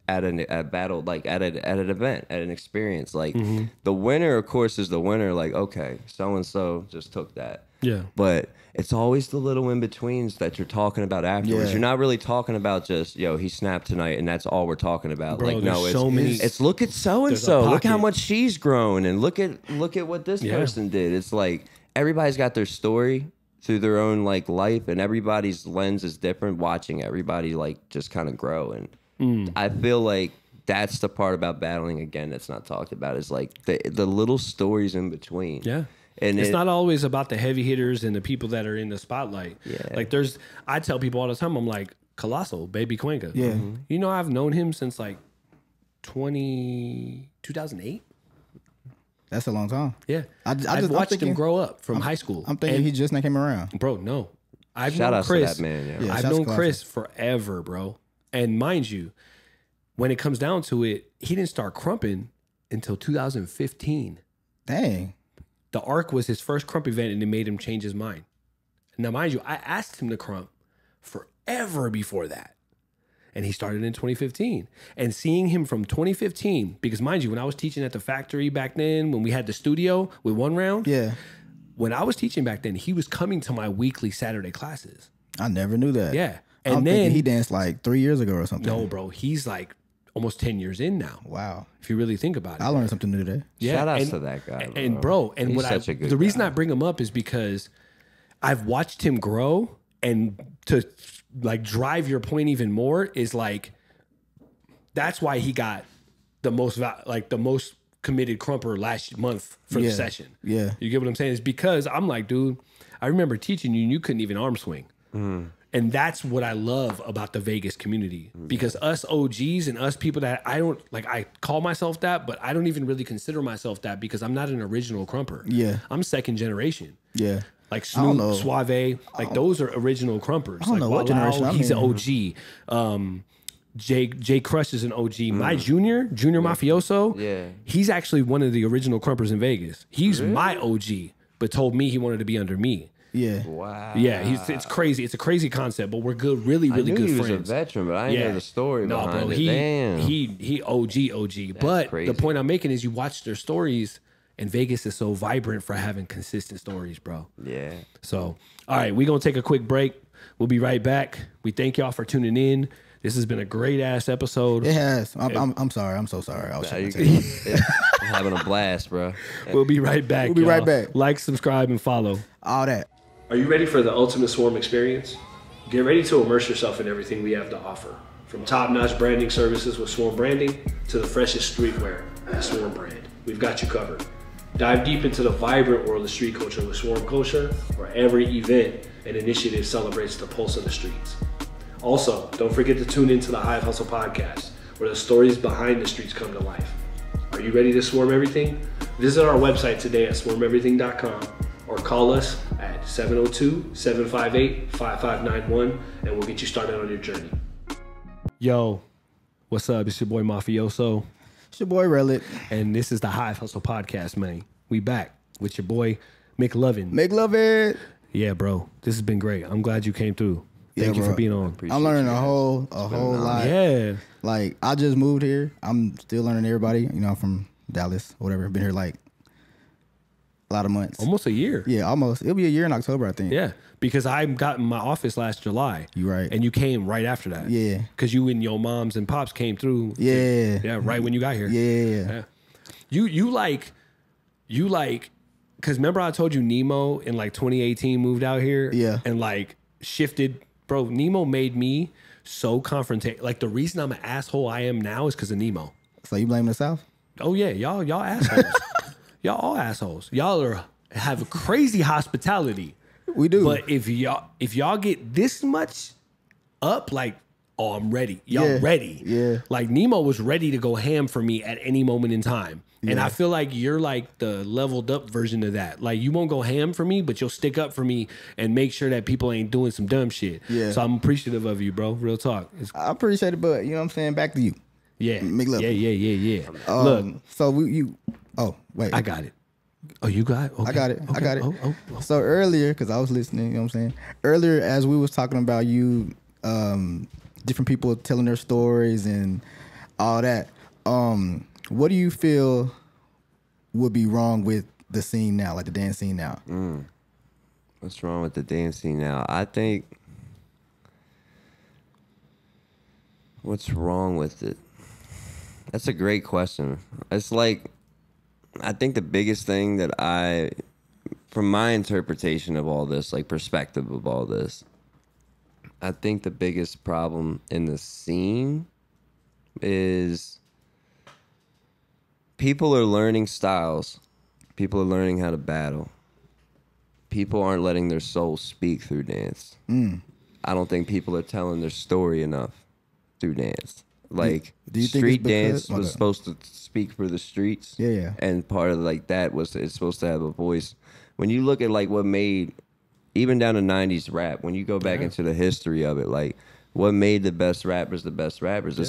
at a battle, like at an event, at an experience, like the winner, of course, is the winner. Like, okay, so and so just took that. Yeah. But it's always the little in betweens that you're talking about afterwards. Yeah. You're not really talking about just, yo, he snapped tonight, and that's all we're talking about. Bro, like, no, there's it's so many- it's look at so and There's so. a Look how pocket. much she's grown, and look at what this person did. It's like everybody's got their story through their own like life, and everybody's lens is different. Watching everybody like just kind of grow, and I feel like that's the part about battling again that's not talked about, is like the little stories in between. Yeah. And it's not always about the heavy hitters and the people that are in the spotlight. Yeah. Like I tell people all the time, I'm like, Colossal, Baby Cuenca. Yeah. You know, I've known him since like 2008. That's a long time. Yeah. I'm I've watched him thinking- grow up from high school. I'm thinking he just now came around. Bro, no. I've Shout known outs to Chris. that man, yeah. Yeah, I've shouts known to Chris forever, bro. And mind you, when it comes down to it, he didn't start crumping until 2015. Dang. The Arc was his first crump event, and it made him change his mind. Now, mind you, I asked him to crump forever before that. And he started in 2015. And seeing him from 2015, because mind you, when I was teaching at the factory back then, when we had the studio with one round, Yeah. when I was teaching back then, he was coming to my weekly Saturday classes. I never knew that. Yeah. I'm And thinking then he danced like 3 years ago or something. no, bro, he's like almost 10 years in now. Wow. If you really think about it. I learned something new today. Yeah, Shout outs and- to that guy, bro. And bro, and He's what such a good the reason guy. I bring him up is because I've watched him grow, and to like drive your point even more is like that's why he got the most the most committed crumper last month for the Yeah. session. Yeah. You get what I'm saying? It's because I'm like, dude, I remember teaching you and you couldn't even arm swing. And that's what I love about the Vegas community, because us OGs and us people that I don't like, I call myself that, but I don't even really consider myself that because I'm not an original crumper. Yeah. I'm second generation. Yeah. Like I don't know. Snoop, Suave, like those are original crumpers. I don't like know what generation I'm he's an in. OG. Jay Crush is an OG. My junior Mafioso, Yeah. he's actually one of the original crumpers in Vegas. He's my OG, but told me he wanted to be under me. Yeah. Wow. Yeah, it's crazy. It's a crazy concept, but we're good, really I knew good he was friends. a veteran, but I didn't know the story No, behind bro, it. Damn. he OG. But crazy. the point I'm making is you watch their stories, and Vegas is so vibrant for having consistent stories, bro. Yeah. So, all right, we're going to take a quick break. We'll be right back. We thank y'all for tuning in. This has been a great ass episode. It has. I'm sorry. I'm so sorry. I was Are you trying to good? I'm having a blast, bro. We'll be right back. We'll be right y'all. back. Like, subscribe, and follow. all that. Are you ready for the ultimate Swarm experience? Get ready to immerse yourself in everything we have to offer. From top-notch branding services with Swarm Branding to the freshest streetwear at Swarm Brand. We've got you covered. Dive deep into the vibrant world of street culture with Swarm Culture, where every event and initiative celebrates the pulse of the streets. Also, don't forget to tune into the Hive Hustle Podcast, where the stories behind the streets come to life. Are you ready to swarm everything? Visit our website today at swarmeverything.com or call us at 702-758-5591, and we'll get you started on your journey. Yo, what's up? It's your boy Mafioso. It's your boy Rellik. And this is the Hive Hustle Podcast, man. We back with your boy McLovin's. McLovin's. Yeah, bro. This has been great. I'm glad you came through. Thank you for being on. I'm learning a whole lot. Yeah. Like, I just moved here. I'm still learning everybody. You know, I'm from Dallas, whatever. Been here like a lot of months. Almost a year. Yeah, almost. It'll be a year in October, I think. Yeah, because I got in my office last July. You right. And you came right after that. Yeah. Because you and your moms and pops came through. Yeah. Yeah, right when you got here. Yeah. You like, because remember I told you Nemo in like 2018 moved out here? Yeah. And like shifted. Bro, Nemo made me so confrontational. Like the reason I'm an asshole I am now is because of Nemo. So you blame the South? Oh yeah, y'all assholes. Y'all all assholes. Y'all have crazy hospitality. We do. But if y'all get this much up, like, oh, I'm ready. Y'all ready. Yeah. Like Nemo was ready to go ham for me at any moment in time. Yeah. And I feel like you're like the leveled up version of that. Like you won't go ham for me, but you'll stick up for me and make sure that people ain't doing some dumb shit. Yeah. So I'm appreciative of you, bro. Real talk. I appreciate it, but you know what I'm saying? Back to you. Yeah. McLovin. Yeah. Look. So oh, wait. I got it. Oh, you got it? Okay. I got it. Okay. I got it. Oh. So earlier, because I was listening, you know what I'm saying? Earlier, as we was talking about you, different people telling their stories and all that, what do you feel would be wrong with the scene now, like the dance scene now? What's wrong with the dance scene now? I think what's wrong with it? That's a great question. It's like, I think the biggest thing that from my interpretation of all this, like perspective of all this, I think the biggest problem in the scene is people are learning styles. People are learning how to battle. People aren't letting their soul speak through dance. I don't think people are telling their story enough through dance. Like, do you street think dance was supposed to speak for the streets. Yeah. And part of like that was it's supposed to have a voice. When you look at like what made, even down to 90s rap, when you go back into the history of it, like what made the best rappers is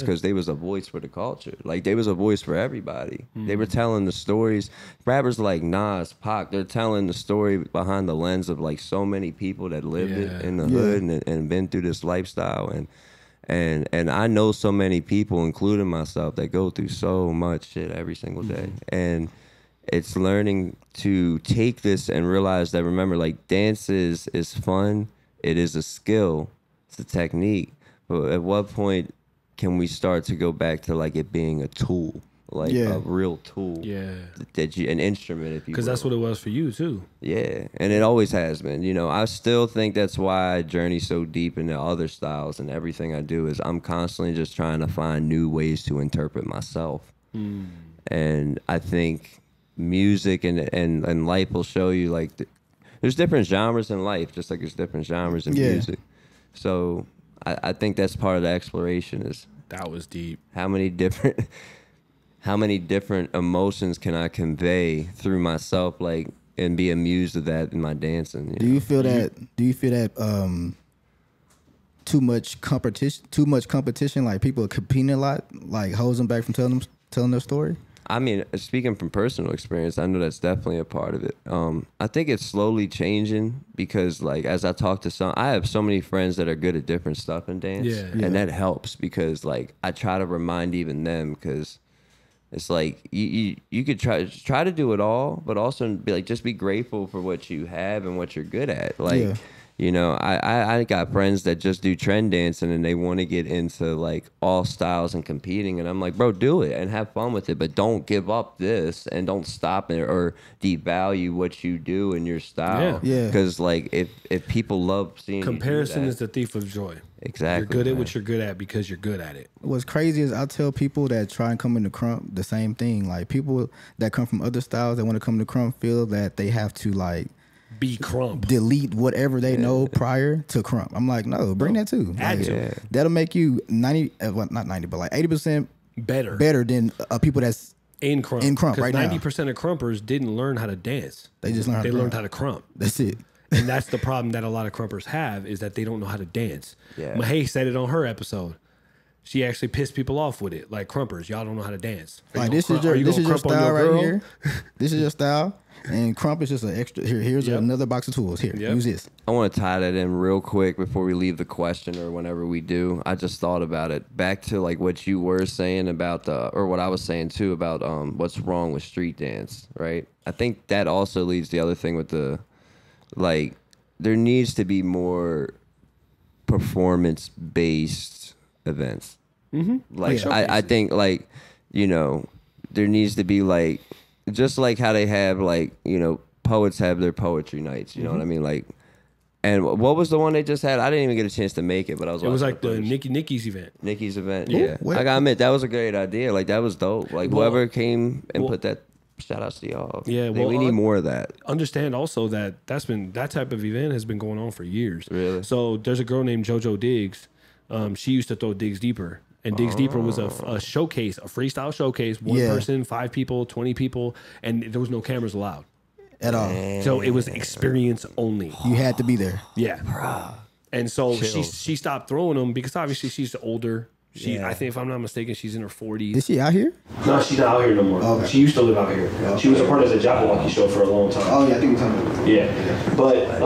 because they was a voice for the culture. Like they was a voice for everybody. They were telling the stories. Rappers like Nas, Pac, they're telling the story behind the lens of like so many people that lived it in the hood and been through this lifestyle. And I know so many people, including myself, that go through so much shit every single day. And it's learning to take this and realize that, remember, like dance is fun. It is a skill. It's a technique. But at what point can we start to go back to like it being a tool? Like a real tool. Yeah. An instrument, if you will. Because that's what it was for you, too. Yeah. And it always has been. You know, I still think that's why I journey so deep into other styles, and everything I do is I'm constantly just trying to find new ways to interpret myself. And I think music and life will show you, like, there's different genres in life, just like there's different genres in music. So I think that's part of the exploration is... That was deep. How many different emotions can I convey through myself, like, and be amused of that in my dancing? Do you feel that too much competition, like people are competing a lot, like holds them back from telling their story? I mean, speaking from personal experience, I know that's definitely a part of it. I think it's slowly changing because, like, as I talk to I have so many friends that are good at different stuff in dance, and that helps because, like, I try to remind even them because it's like you could try to do it all, but also be like, just be grateful for what you have and what you're good at, like. You know, I got friends that just do trend dancing and they want to get into like all styles and competing. And I'm like, bro, do it and have fun with it. But don't give up this and don't stop it or devalue what you do in your style. Yeah. Because like if people love seeing comparison is the thief of joy. Exactly. You're good at what you're good at because you're good at it. What's crazy is I tell people that try and come into crump the same thing. Like people that come from other styles that want to come to crump feel that they have to like be crump, delete whatever they know prior to crump. I'm like, no, bring that too. Add like, to. That'll make you 90, well, not 90, but like 80% better than people that's in crump. In crump right 90% of crumpers didn't learn how to dance. They just learned how to learned how to crump. That's it. And that's the problem that a lot of crumpers have, is that they don't know how to dance. Yeah. Mahay said it on her episode. She actually pissed people off with it. Like, crumpers, y'all don't know how to dance. Like, this is your style right here. This is your style. And crump is just an extra. Here's another box of tools. Here, use this. I want to tie that in real quick before we leave the question or whenever we do. I just thought about it. Back to like what you were saying about or what I was saying too about what's wrong with street dance, right? I think that also leads to the other thing with the, like, there needs to be more performance-based events. Like, I think, like, you know, there needs to be, like, just like how they have, like, you know, poets have their poetry nights, you know what I mean? Like, and what was the one they just had? I didn't even get a chance to make it, but I was. It was like the Nikki's event. Nikki's event, yeah. I gotta admit, that was a great idea. Like, that was dope. Like, whoever came and put that, shout outs to y'all. Yeah, we need more of that. Understand also that that type of event has been going on for years. Really? So there's a girl named JoJo Diggs. She used to throw Diggs Deeper. And Diggs Deeper was a showcase, a freestyle showcase. One person, 5 people, 20 people, and there was no cameras allowed at all. So it was experience only. You had to be there. Yeah. And so she stopped throwing them because obviously she's older. I think, if I'm not mistaken, she's in her 40s. Is she out here? No, she's not out here no more. Okay. She used to live out here. Okay. She was a part of the Jabberwocky show for a long time. Oh yeah, I think we're talking about that. Yeah. But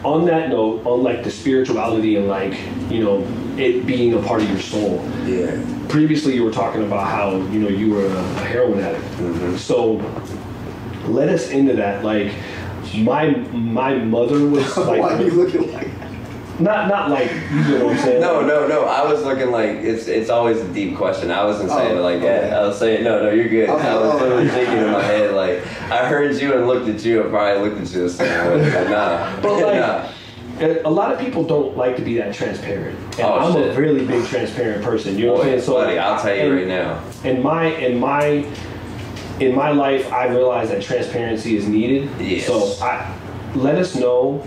on that note, on like the spirituality and like, you know, it being a part of your soul. Yeah. Previously, you were talking about how, you know, you were a heroin addict. So let us into that. Like, my mother was like. Why are you looking like that? Not like, you know what I'm saying? No. I was looking like, it's always a deep question. I wasn't saying it like that. I was saying, no, you're good. I was literally thinking in my head, like, I heard you and looked at you and probably looked at you the same way. But nah. But like, a lot of people don't like to be that transparent. And I'm a really big transparent person. You know what I'm saying? So, buddy, I'll tell you right now. In my life, I realized that transparency is needed. Yes. So let us know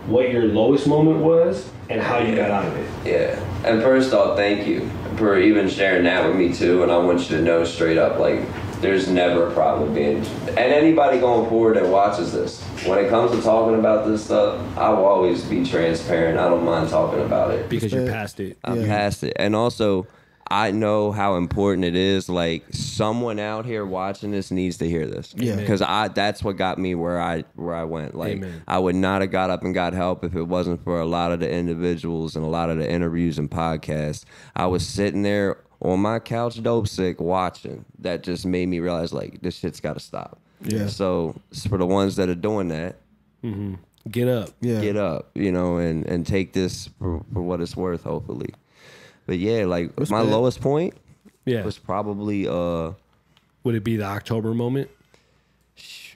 what your lowest moment was and how you got out of it. Yeah. And first off, thank you for even sharing that with me too. And I want you to know straight up, like, there's never a problem being, and anybody going forward that watches this, when it comes to talking about this stuff, I will always be transparent. I don't mind talking about it. Because you're past it. I'm past it. And also, I know how important it is. Like, someone out here watching this needs to hear this. Yeah. Because that's what got me where I went. Like, Amen. I would not have got up and got help if it wasn't for a lot of the individuals and a lot of the interviews and podcasts. I was sitting there on my couch, dope sick, watching. That just made me realize, like, this shit's got to stop. Yeah. So for the ones that are doing that, get up. Yeah. get up, you know, and take this for what it's worth, hopefully. But yeah, like, my lowest point was probably would it be the October moment?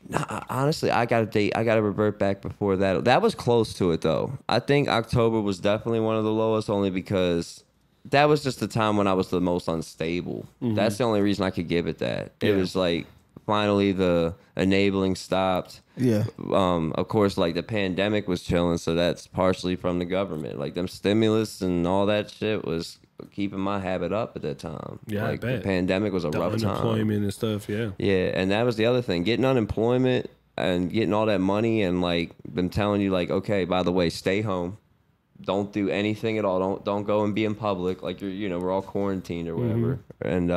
Nah, honestly, I gotta revert back before that. That was close to it though. I think October was definitely one of the lowest, only because that was just the time when I was the most unstable. That's the only reason I could give it that. It was like, finally the enabling stopped. Yeah. Of course, like, the pandemic was chilling, so that's partially from the government. Like, them stimulus and all that shit was keeping my habit up at that time. Yeah, like, I bet. The pandemic was a rough time. Unemployment and stuff, yeah. Yeah, and that was the other thing. Getting unemployment and getting all that money and, like, them telling you, like, okay, by the way, stay home. Don't do anything at all. Don't go and be in public. Like, we're all quarantined or whatever. And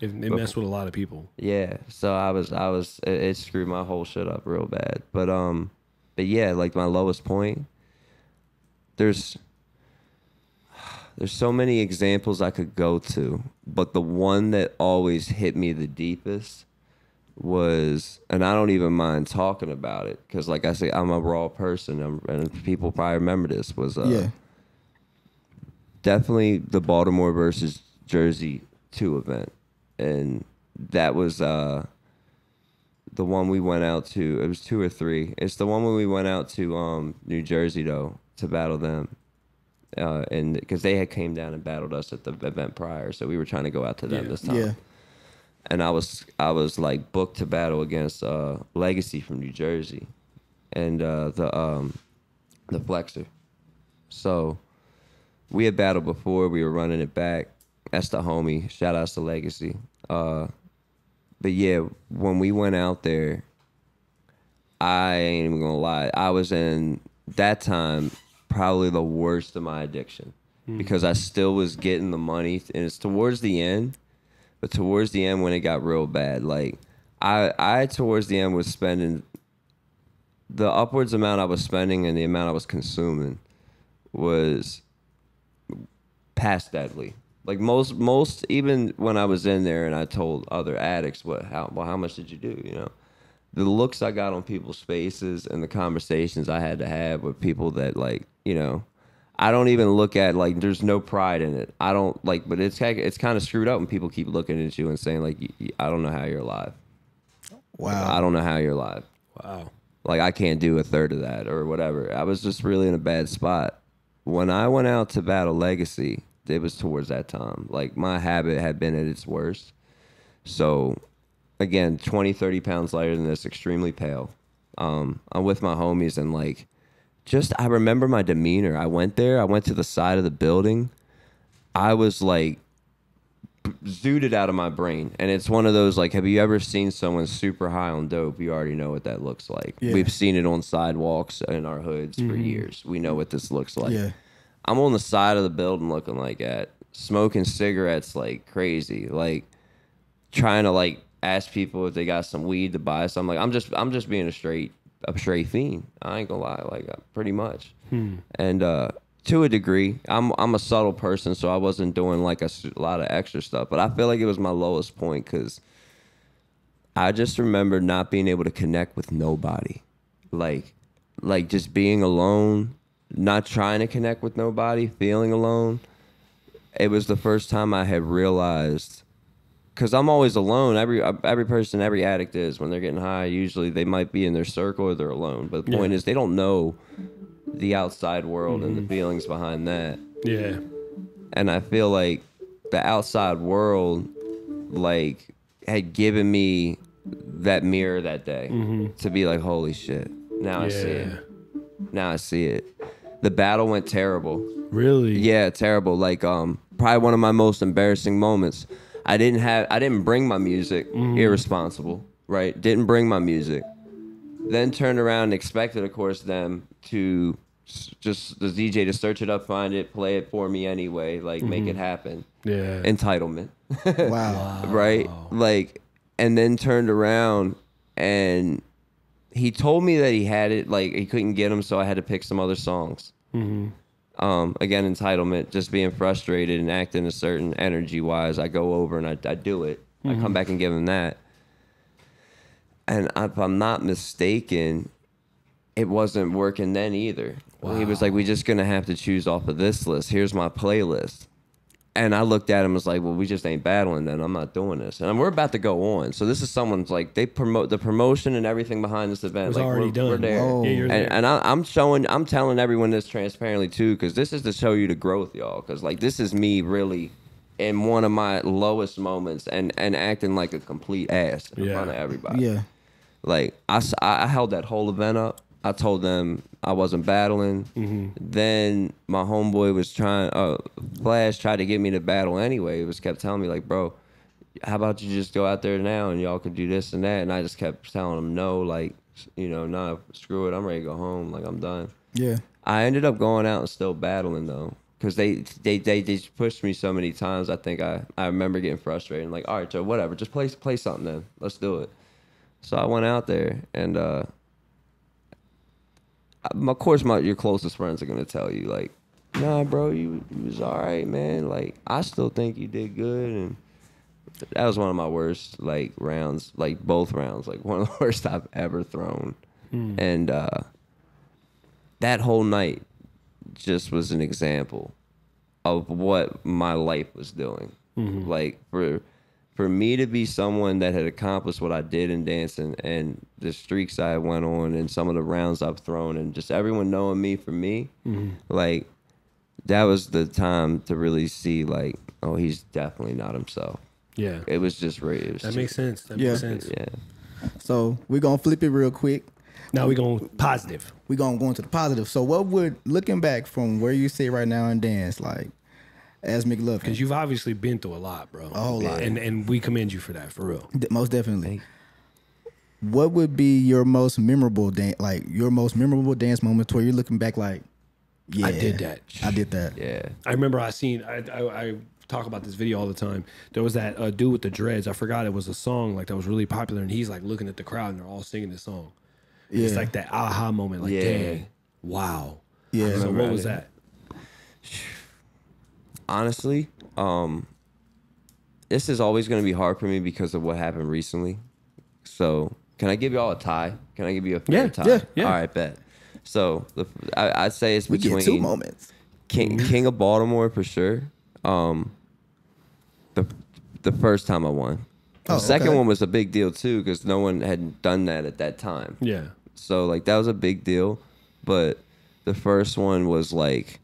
it messed with a lot of people. Yeah, so I was it screwed my whole shit up real bad. But yeah, like, my lowest point, there's so many examples I could go to, but the one that always hit me the deepest was, and I don't even mind talking about it, because, like I say, I'm a raw person, and people probably remember this, was definitely the Baltimore versus Jersey 2 event. And that was the one we went out to. It was 2 or 3. It's the one when we went out to New Jersey, though, to battle them. And because they had came down and battled us at the event prior, so we were trying to go out to them this time. Yeah. And I was like booked to battle against Legacy from New Jersey, and the Flexor. So we had battled before. We were running it back. That's the homie. Shout outs to Legacy. But yeah, when we went out there, I ain't even gonna lie. I was in that time probably the worst of my addiction because I still was getting the money, and it's towards the end. But towards the end, when it got real bad, like I towards the end was spending the upwards amount I was spending and the amount I was consuming was past deadly. Like most even when I was in there and I told other addicts how much did you do, you know? The looks I got on people's faces and the conversations I had to have with people that, like, you know, I don't even look at, like, there's no pride in it. I don't like, but it's kind of screwed up when people keep looking at you and saying, like, I don't know how you're alive. Wow. Like, I don't know how you're alive. Wow. Like, I can't do a third of that or whatever. I was just really in a bad spot. When I went out to battle Legacy, it was towards that time. Like, my habit had been at its worst. So, again, 20, 30 pounds lighter than this, extremely pale. I'm with my homies and, like, I remember my demeanor. I went to the side of the building. I was, like, zooted out of my brain. And it's one of those, like, have you ever seen someone super high on dope? You already know what that looks like. Yeah. We've seen it on sidewalks in our hoods for years. We know what this looks like. Yeah. I'm on the side of the building looking like that, smoking cigarettes like crazy, like trying to, like, ask people if they got some weed to buy. So I'm like, I'm just being a straight fiend. I ain't gonna lie, like, pretty much. And to a degree, I'm a subtle person, so I wasn't doing like a lot of extra stuff. But I feel like it was my lowest point because I just remember not being able to connect with nobody, like just being alone, not trying to connect with nobody, feeling alone. It was the first time I had realized. Because I'm always alone. Every person, every addict is. When they're getting high, usually they might be in their circle or they're alone. But the point is, they don't know the outside world and the feelings behind that. Yeah. And I feel like the outside world, like, had given me that mirror that day to be like, holy shit. Now I see it. Now I see it. The battle went terrible. Really? Yeah, terrible. Like, probably one of my most embarrassing moments. I didn't bring my music. Irresponsible, right? Didn't bring my music. Then turned around and expected, of course, them to just the DJ to search it up, find it, play it for me anyway, like make it happen. Yeah. Entitlement. Wow. Right? Like, and then turned around and he told me that he had it, like he couldn't get them, so I had to pick some other songs. Again, entitlement, just being frustrated and acting a certain energy wise. I go over and I do it. I come back and give him that. And if I'm not mistaken, it wasn't working then either. Wow. He was like, we're just going to have to choose off of this list. Here's my playlist. And I looked at him and was like, well, we just ain't battling then. I'm not doing this. And we're about to go on. So this is someone's like, they promote the promotion and everything behind this event. It's like, already done. We're there. Whoa. Yeah, you're there. And I'm telling everyone this transparently too, because this is to show you the growth, y'all. Because, like, this is me really in one of my lowest moments and acting like a complete ass in front of everybody. Yeah. Like, I held that whole event up. I told them I wasn't battling. Then my homeboy was Flash tried to get me to battle anyway. He was kept telling me, like, bro, how about you just go out there now and y'all could do this and that. And I just kept telling him no, like, you know, nah, screw it. I'm ready to go home. Like, I'm done. Yeah. I ended up going out and still battling though, because they just pushed me so many times. I think I remember getting frustrated and like, all right, Joe, whatever, just play something then. Let's do it. So I went out there and of course, your closest friends are gonna tell you, like, nah, bro, you was all right, man. Like, I still think you did good, and that was one of my worst, like, rounds, like, both rounds, like, one of the worst I've ever thrown. And that whole night just was an example of what my life was doing. Like, for me to be someone that had accomplished what I did in dancing and the streaks I went on and some of the rounds I've thrown and just everyone knowing me for me, like, that was the time to really see, like, oh, he's definitely not himself. Yeah. It was just right. That makes sense. That makes sense. Yeah. So we're going to flip it real quick. Now we're going positive. We're going to go into the positive. So what would, looking back from where you sit right now in dance, like, as McLovin? Because you've obviously been through a lot, bro. A whole lot. And we commend you for that, for real. Most definitely. what would be your most memorable dance, like your most memorable dance moment where you're looking back like, yeah, I did that. I did that. Yeah. I remember I talk about this video all the time. There was that dude with the dreads. I forgot it was a song like that was really popular, and he's like looking at the crowd and they're all singing this song. Yeah. It's like that aha moment, like, dang, wow. Yeah. So what was that? Honestly, this is always going to be hard for me because of what happened recently. So, can I give y'all a tie? Can I give you a fair tie? Yeah. All right, bet. So, I'd say it's We between get 2 moments. King of Baltimore for sure. The first time I won. The second one was a big deal too because no one had done that at that time. Yeah. So like that was a big deal, but the first one was like,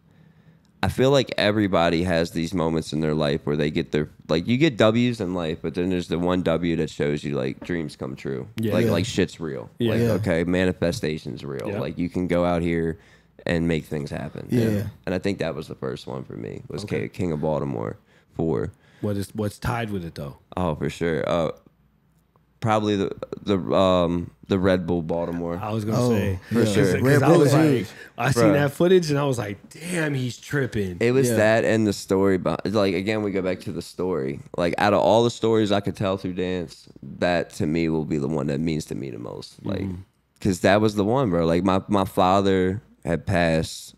I feel like everybody has these moments in their life where they get their, like you get W's in life, but then there's the one W that shows you like dreams come true. Yeah. Like shit's real. Yeah. Like, Yeah. okay, manifestation's real. Yeah. Like you can go out here and make things happen. Yeah. And I think that was the first one for me was Okay. King of Baltimore for, What's tied with it though? oh, for sure. Probably the Red Bull Baltimore. I was gonna say for sure. Because Red I Bull was is like, huge. I seen Bruh. that footage and I was like, damn, he's tripping. It was Yeah. that and the story, but like again, we go back to the story. Like out of all the stories I could tell through dance, that to me will be the one that means to me the most. Like, because that was the one, bro. Like my father had passed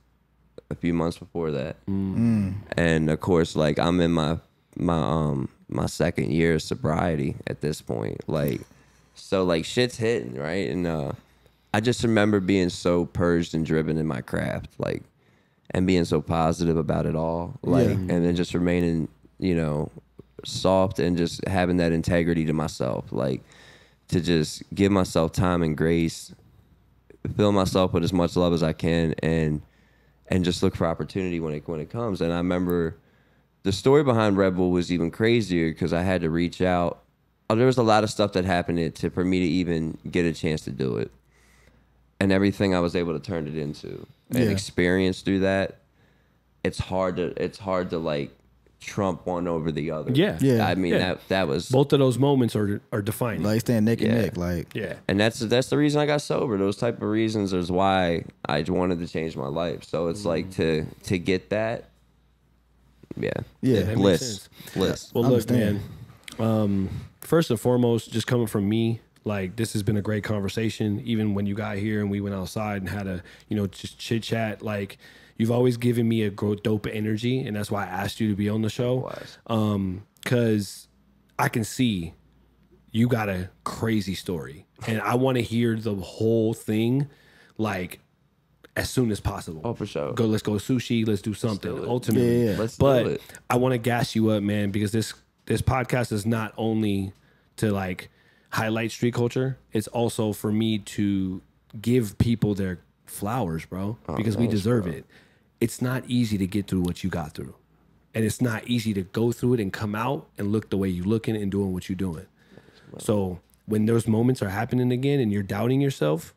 a few months before that, and of course, like I'm in my second year of sobriety at this point. Like, so like shit's hitting, right? And I just remember being so purged and driven in my craft, like, and being so positive about it all, like, and then just remaining, you know, soft and just having that integrity to myself, like, to just give myself time and grace, fill myself with as much love as I can, and just look for opportunity when it comes. And I remember the story behind Red Bull was even crazier because I had to reach out. There was a lot of stuff that happened for me to even get a chance to do it. And everything I was able to turn it into and experience through that, it's hard to like trump one over the other. Yeah. Yeah. I mean, that was Both of those moments are defining. Like stand neck and Yeah. neck. Like yeah. and that's the reason I got sober. Those type of reasons is why I wanted to change my life. So it's like to get that. Yeah. Yeah. That makes Bliss. sense. Bliss. Well, look, Understand. man. First and foremost, just coming from me, like this has been a great conversation. Even when you got here and we went outside and had a, just chit chat. Like you've always given me a dope energy, and that's why I asked you to be on the show. Because I can see you got a crazy story, and I want to hear the whole thing, like as soon as possible. Oh, for sure. Let's go sushi. Let's do something. do it. Ultimately, Yeah. Let's but do it. I want to gas you up, man, because this podcast is not only to like highlight street culture, it's also for me to give people their flowers, bro, because we deserve it. It's not easy to get through what you got through, and it's not easy to go through it and come out and look the way you're looking and doing what you're doing. So when those moments are happening again and you're doubting yourself,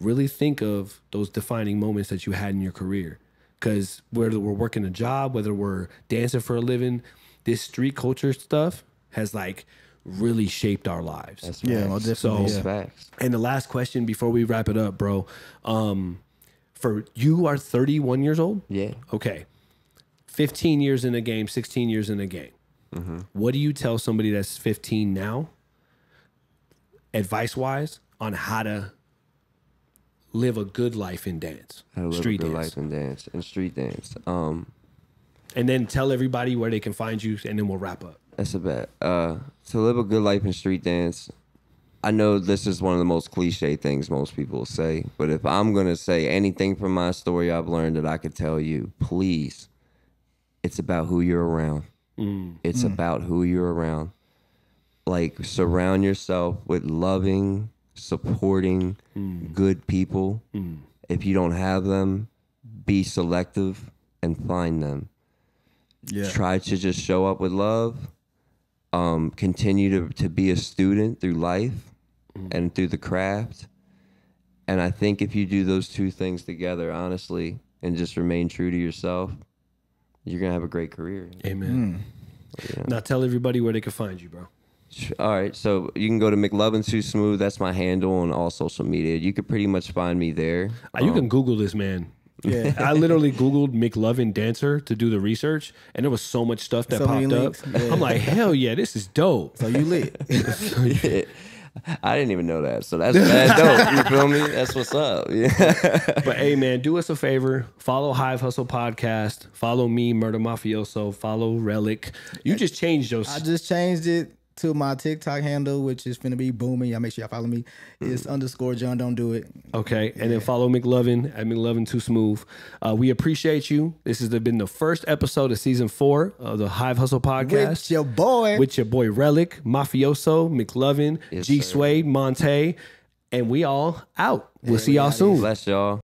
really think of those defining moments that you had in your career. Because whether we're working a job, whether we're dancing for a living, this street culture stuff has like really shaped our lives. That's Yeah, facts. well, definitely. That's Yeah. facts. And the last question before we wrap it up, bro. For you are 31 years old? Yeah. Okay. 15 years in the game, 16 years in the game. What do you tell somebody that's 15 now, advice-wise, on how to live a good life in dance, How to live street a good dance? life and dance and street dance. And then tell everybody where they can find you, and then we'll wrap up. That's a bet. To live a good life in street dance, I know this is one of the most cliche things most people say, but if I'm going to say anything from my story I've learned that I could tell you, please, it's about who you're around. It's about who you're around. Like, surround yourself with loving, supporting, good people. If you don't have them, be selective and find them. Yeah. Try to just show up with love. Continue to be a student through life and through the craft. And I think if you do those two things together, honestly, and just remain true to yourself, you're going to have a great career. Amen. Now tell everybody where they can find you, bro. All right, so you can go to McLovin's Too Smooth. That's my handle on all social media. You could pretty much find me there. You can Google this, man. Yeah. I literally Googled McLovin dancer to do the research, and there was so much stuff that So many popped up. links. Yeah. I'm like, hell yeah, this is dope. So you lit. Yeah. I didn't even know that, so that's dope. You feel me? That's what's up. Yeah. But hey, man, do us a favor. Follow Hive Hustle Podcast. Follow me, Murder Mafioso. Follow Rellik. You just changed those. I just changed it to my TikTok handle, which is finna be booming. Y'all make sure y'all follow me. It's _ John Don't Do It. Okay, and then follow McLovin at McLovin Too Smooth. We appreciate you. This has been the first episode of season 4 of the Hive Hustle Podcast. With your boy. With your boy Rellik, Mafioso, McLovin, Yes, G sir. Suede, Monte, and we all out. We'll see y'all soon. Bless y'all.